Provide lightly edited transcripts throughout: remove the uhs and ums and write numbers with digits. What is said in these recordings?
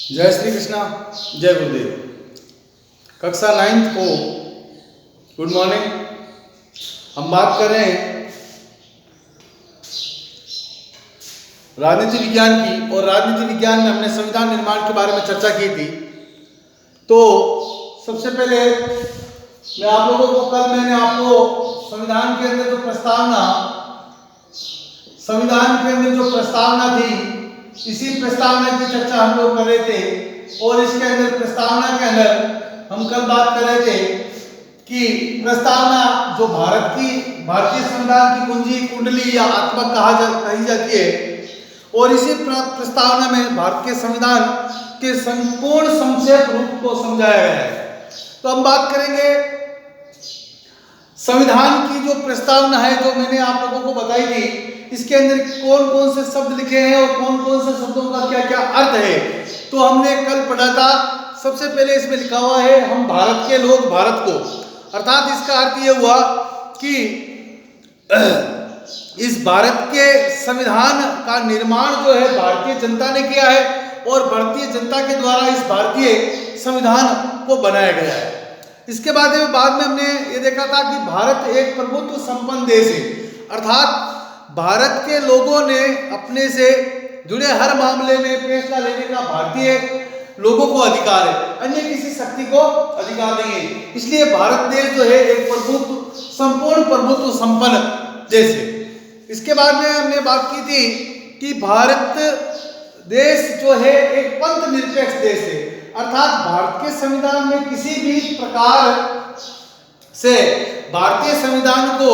जय श्री कृष्णा, जय गुरुदेव। कक्षा 9th को गुड मॉर्निंग। हम बात कर रहे हैं राजनीति विज्ञान की, और राजनीति विज्ञान में हमने संविधान निर्माण के बारे में चर्चा की थी। तो सबसे पहले मैं आप लोगों को मैंने आपको संविधान के अंदर जो प्रस्तावना थी, इसी प्रस्तावना की चर्चा हम लोग कर रहे थे। और इसके अंदर प्रस्तावना के अंदर हम कल बात कर रहे थे कि प्रस्तावना जो भारतीय संविधान की कुंडली या आत्मा कही जाती है, और इसी प्रस्तावना में भारत के संविधान के संपूर्ण संक्षेप रूप को समझाया गया है। तो हम बात करेंगे संविधान की जो प्रस्तावना है, जो मैंने आप लोगों को बताई थी, इसके अंदर कौन कौन से शब्द लिखे हैं और कौन कौन से शब्दों का क्या क्या अर्थ है। तो हमने कल पढ़ा था। सबसे पहले इसमें लिखा हुआ है हम भारत के लोग भारत को, अर्थात इसका अर्थ ये हुआ कि इस भारत के संविधान का निर्माण जो है भारतीय जनता ने किया है, और भारतीय जनता के द्वारा इस भारतीय संविधान को बनाया गया है। इसके बाद में हमने ये देखा था कि भारत एक प्रभुत्व संपन्न देश है, अर्थात भारत के लोगों ने अपने से जुड़े हर मामले में फैसला लेने का भारतीय लोगों को अधिकार है, अन्य किसी शक्ति को अधिकार नहीं है। इसलिए भारत देश जो है एक संपूर्ण प्रभुत्व संपन्न देश है। इसके बाद में हमने बात की थी कि भारत देश जो है एक पंथ निरपेक्ष देश है, अर्थात भारत के संविधान में किसी भी प्रकार से भारतीय संविधान को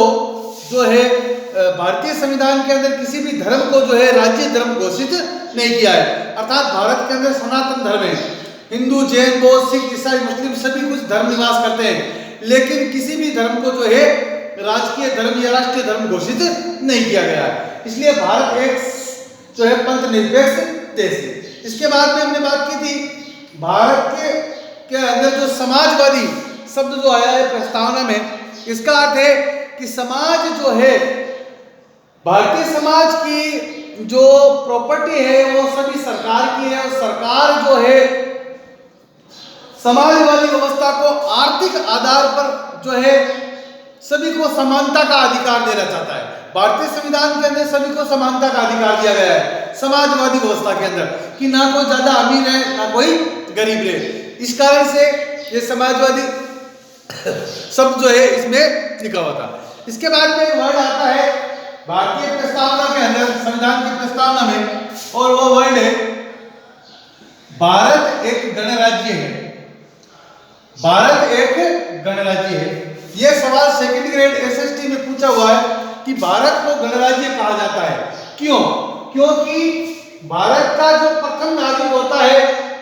जो है भारतीय संविधान के अंदर किसी भी धर्म को जो है राज्य धर्म घोषित नहीं किया है। अर्थात भारत के अंदर सनातन धर्म है, हिंदू, जैन, बौद्ध, सिख, ईसाई, मुस्लिम सभी कुछ धर्म निवास करते हैं, लेकिन किसी भी धर्म को जो है राजकीय धर्म या राष्ट्रीय धर्म घोषित नहीं किया गया है। इसलिए भारत एक जो है पंथ निरपेक्ष देश है। इसके बाद में हमने बात की थी भारत के अंदर जो समाजवादी शब्द जो आया है प्रस्तावना में, इसका अर्थ है कि समाज जो है भारतीय समाज की जो प्रॉपर्टी है वो सभी सरकार की है, और सरकार जो है समाजवादी व्यवस्था को आर्थिक आधार पर जो है सभी को समानता का अधिकार देना चाहता है। भारतीय संविधान के अंदर सभी को समानता का अधिकार दिया गया है समाजवादी व्यवस्था के अंदर, कि ना कोई ज्यादा अमीर है ना कोई गरीब रहे। इस कारण से ये समाजवादी शब्द जो है इसमें लिखा हुआ था। इसके बाद में वर्ड आता है भारतीय प्रस्तावना के अंदर, संविधान की प्रस्तावना में, और वो वर्ड है भारत एक गणराज्य है। भारत एक गणराज्य है। यह सवाल सेकंड ग्रेड एसएसटी में पूछा हुआ है कि भारत को गणराज्य कहा जाता है। क्यों? क्योंकि भारत का जो प्रथम नागरिक होता है,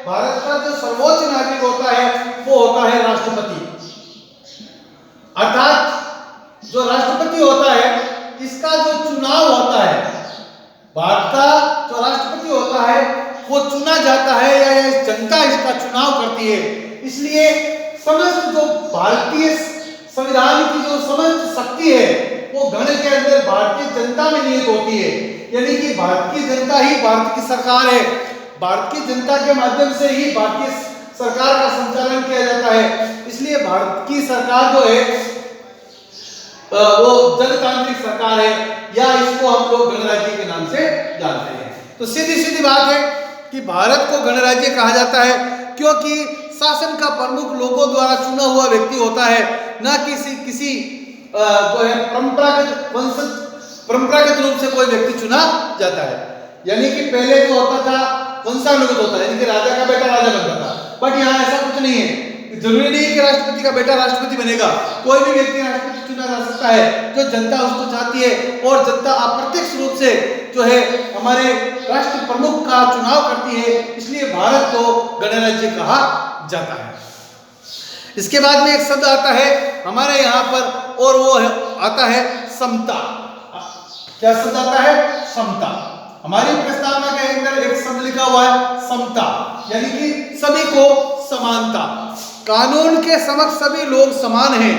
भारत का जो सर्वोच्च नागरिक होता है, वो होता है राष्ट्रपति। अर्थात जो राष्ट्रपति होता है, इसका जो चुनाव होता है, भारत का जो राष्ट्रपति होता है वो चुना जाता है या जनता इसका चुनाव करती है। इसलिए समस्त जो भारतीय संविधान की जो समस्त शक्ति है वो गण के अंदर भारतीय जनता में निहित होती है, यानी कि भारत की जनता ही भारत की सरकार है। भारत की जनता के माध्यम से ही भारतीय सरकार का संचालन किया जाता है। इसलिए भारत की सरकार जो है वो जनतांत्रिक सरकार है, या इसको हम लोग गणराज्य के नाम से जानते हैं। तो सीधी बात है कि भारत को गणराज्य कहा जाता है क्योंकि शासन का प्रमुख लोगों द्वारा चुना हुआ व्यक्ति होता है, ना किसी जो है परंपरागत रूप से कोई व्यक्ति चुना जाता है। यानी कि पहले जो होता था वंशानुगत होता है, यानी कि राजा का बेटा राजा बनता था, बट यहाँ ऐसा कुछ नहीं है। जरूरी नहीं है कि राष्ट्रपति का बेटा राष्ट्रपति बनेगा, कोई भी व्यक्ति राष्ट्रपति चुना जा सकता है जो जनता उसको चाहती है, और जनता अप्रत्यक्ष रूप से जो है हमारे राष्ट्र प्रमुख का चुनाव करती है। इसलिए भारत को गणराज्य कहा जाता है। इसके बाद में एक शब्द आता है हमारे यहाँ पर, और वो आता है समता। क्या शब्द आता है? समता। हमारी प्रस्तावना के अंदर एक शब्द लिखा हुआ है समता, यानी कि सभी को समानता। कानून के समक्ष सभी लोग समान हैं।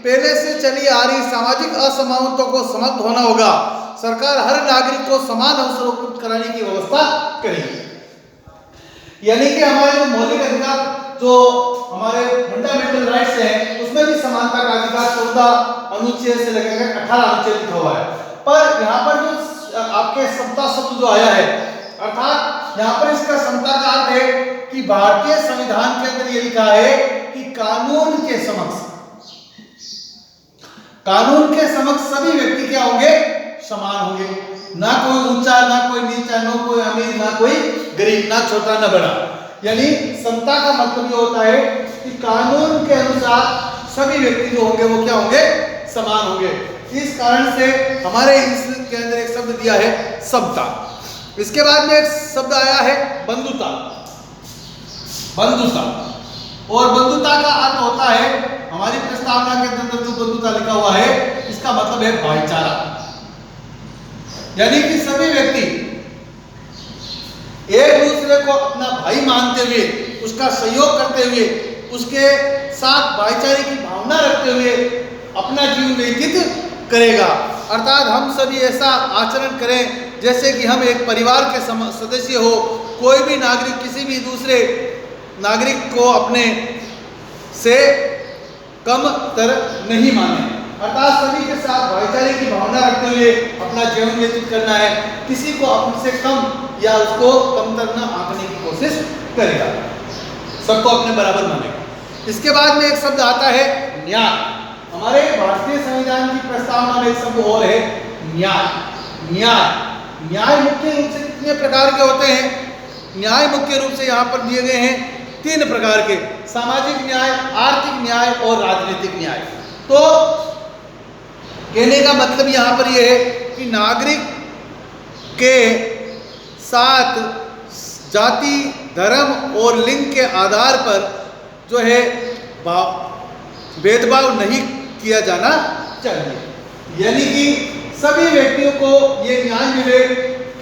पहले से चली आ रही सामाजिक असमानताओं को समाप्त होना होगा। सरकार हर नागरिक को समान अवसर उपलब्ध कराने की व्यवस्था करेगी। यानी कि हमारे जो मौलिक अधिकार, जो हमारे फंडामेंटल राइट्स हैं, उसमें भी समानता का अधिकार 14 अनुच्छेद से लेकर 18 अनुच्छेद लिखा हुआ है। पर यहाँ पर जो आपके समता शब्द जो आया है, अर्थात यहाँ पर इसका समता का अर्थ है कि भारतीय संविधान के अंदर ये लिखा है कि कानून के समक्ष सभी व्यक्ति क्या होंगे, समान होंगे। ना कोई ऊंचा, ना कोई नीचा, ना कोई अमीर, ना कोई गरीब, ना छोटा ना बड़ा। यानी समता का मतलब ये होता है कि कानून के अनुसार सभी व्यक्ति जो होंगे वो क्या होंगे, समान होंगे। इस कारण से हमारे इसके अंदर एक शब्द दिया है समता। इसके बाद में एक शब्द आया है बंधुता। और बंधुता का अर्थ होता है, हमारी प्रस्तावना के अंदर जो बंधुता लिखा हुआ है, इसका मतलब है भाईचारा। यानी कि सभी व्यक्ति एक दूसरे को अपना भाई मानते हुए, उसका सहयोग करते हुए, उसके साथ भाईचारे की भावना रखते हुए अपना जीवन व्यतीत करेगा। अर्थात हम सभी ऐसा आचरण करें जैसे कि हम एक परिवार के सदस्य हो। कोई भी नागरिक किसी भी दूसरे नागरिक को अपने से कम तर नहीं माने। अर्थात सभी के साथ भाईचारे की भावना रखते हुए अपना जीवन व्यतीत करना है। किसी को अपने से कम या उसको कमतर न आंकने की कोशिश करेगा, सबको अपने बराबर मानेगा। इसके बाद में एक शब्द आता है न्याय। हमारे भारतीय संविधान की प्रस्तावना में एक शब्द और है न्याय। न्याय मुख्य रूप से कितने प्रकार के होते हैं? न्याय मुख्य रूप से यहाँ पर दिए गए हैं 3 प्रकार के: सामाजिक न्याय, आर्थिक न्याय और राजनीतिक न्याय। तो कहने का मतलब यहाँ पर यह है कि नागरिक के साथ जाति, धर्म और लिंग के आधार पर जो है भेदभाव नहीं किया जाना चाहिए। यानी कि सभी व्यक्तियों को ये न्याय मिले,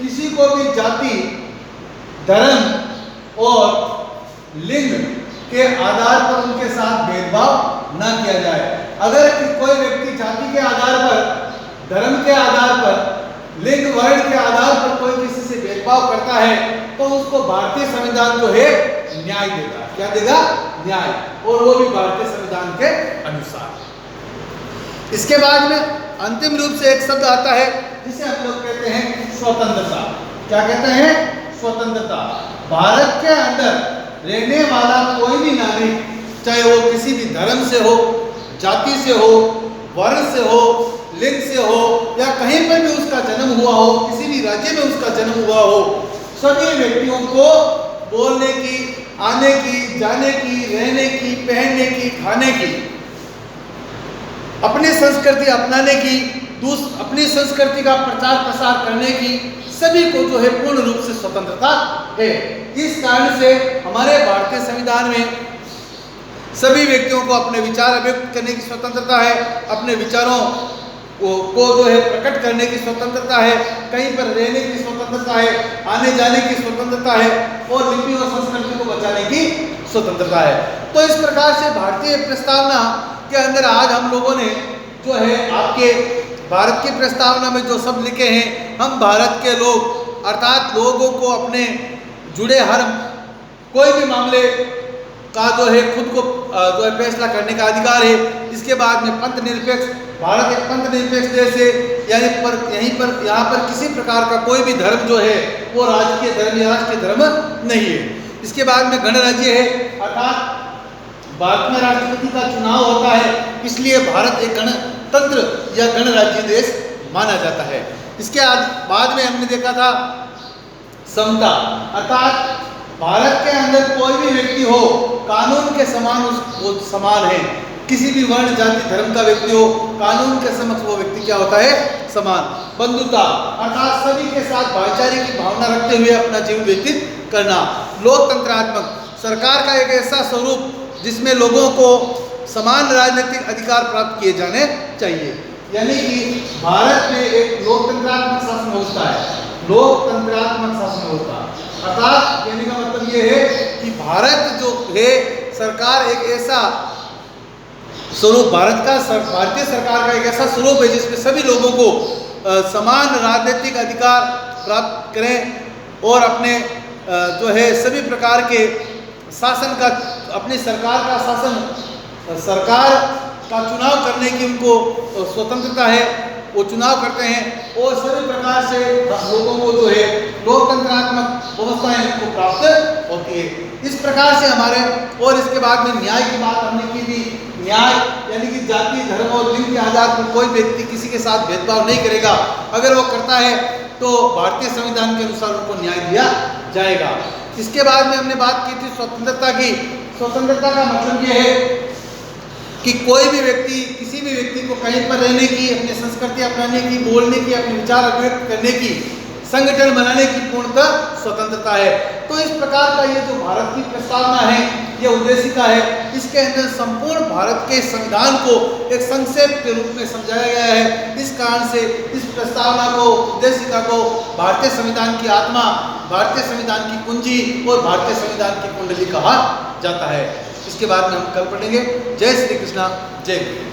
किसी को भी जाति, धर्म और लिंग के आधार पर उनके साथ भेदभाव न किया जाए। अगर कोई व्यक्ति जाति के आधार पर, धर्म के आधार पर, लिंग वर्ण के आधार पर कोई किसी से भेदभाव करता है तो उसको भारतीय संविधान जो है न्याय देगा। क्या देगा? न्याय। और वो भी भारतीय संविधान के अनुसार। इसके बाद में अंतिम रूप से एक शब्द आता है जिसे हम लोग कहते हैं स्वतंत्रता। क्या कहते हैं? स्वतंत्रता। भारत के अंदर रहने वाला कोई भी नागरिक, चाहे वो किसी भी धर्म से हो, जाति से हो, वर्ण से हो, लिंग से हो या कहीं पर भी उसका जन्म हुआ हो, किसी भी राज्य में उसका जन्म हुआ हो, सभी व्यक्तियों को बोलने की, आने की, जाने की, रहने की, पहनने की, खाने की, अपनी संस्कृति अपनाने की, अपनी संस्कृति का प्रचार प्रसार करने की, सभी को जो है पूर्ण रूप से स्वतंत्रता है। इस कारण से हमारे भारतीय संविधान में सभी व्यक्तियों को अपने विचार अभिव्यक्त करने की स्वतंत्रता है, अपने विचारों को जो है प्रकट करने की स्वतंत्रता है, कहीं पर रहने की स्वतंत्रता है, आने जाने की स्वतंत्रता है और लिपि और संस्कृति को बचाने की स्वतंत्रता है। तो इस प्रकार से भारतीय प्रस्तावना के अंदर आज हम लोगों ने जो है आपके भारत की प्रस्तावना में जो शब्द लिखे हैं, हम भारत के लोग अर्थात लोगों को अपने जुड़े हर कोई भी मामले का जो है खुद को जो है फैसला करने का अधिकार है। इसके बाद में पंथ निरपेक्ष, भारत एक पंथ निरपेक्ष देश है, यानी यहाँ पर किसी प्रकार का कोई भी धर्म जो है वो राजकीय धर्म या राष्ट्रीय धर्म नहीं है। इसके बाद में गणराज्य है, अर्थात भारत में राष्ट्रपति का चुनाव होता है, इसलिए भारत एक गणतंत्र या गणराज्य देश माना जाता है। इसके बाद में हमने देखा था समता, अर्थात भारत के अंदर कोई भी व्यक्ति हो कानून के समान वो समान है। किसी भी वर्ण जाति धर्म का व्यक्ति हो, कानून के समक्ष वो व्यक्ति क्या होता है? समान। बंधुता, अर्थात सभी के साथ भाईचारे की भावना रखते हुए अपना जीवन व्यतीत करना। लोकतंत्रात्मक, सरकार का एक ऐसा स्वरूप जिसमें लोगों को समान राजनीतिक अधिकार प्राप्त किए जाने चाहिए। यानी कि भारत में एक लोकतंत्रात्मक शासन व्यवस्था है, लोकतंत्रात्मक शासन व्यवस्था, अर्थात कहने का मतलब ये है कि भारत जो है सरकार एक ऐसा स्वरूप, भारतीय सरकार का एक ऐसा स्वरूप है जिसमें सभी लोगों को समान राजनीतिक अधिकार प्राप्त करें और अपने जो है सभी प्रकार के शासन का, अपनी सरकार का शासन, सरकार का चुनाव करने की उनको स्वतंत्रता है, वो चुनाव करते हैं और सभी प्रकार से लोगों को जो है लोकतंत्रात्मक व्यवस्थाएं उनको प्राप्त होती है। इस प्रकार से हमारे, और इसके बाद में न्याय की बात हमने की थी। न्याय यानी कि जाति, धर्म और लिंग के आधार पर कोई व्यक्ति किसी के साथ भेदभाव नहीं करेगा। अगर वो करता है तो भारतीय संविधान के अनुसार उनको न्याय दिया जाएगा। इसके बाद में हमने बात की थी स्वतंत्रता की। स्वतंत्रता का मतलब ये है कि कोई भी व्यक्ति, किसी भी व्यक्ति को कहीं पर रहने की, अपनी संस्कृति अपनाने की, बोलने की, अपने विचार अभिव्यक्त करने की, संगठन बनाने की पूर्णतः स्वतंत्रता है। तो इस प्रकार का ये जो भारत की प्रस्तावना है, ये उद्देशिका है, इसके अंदर संपूर्ण भारत के संविधान को एक संक्षेप के रूप में समझाया गया है। इस कारण से इस प्रस्तावना को, उद्देशिका को भारतीय संविधान की आत्मा, भारतीय संविधान की कुंजी और भारतीय संविधान की कुंडली कहा जाता है। इसके बाद में हम कल पढ़ेंगे। जय श्री कृष्णा, जय गुरु।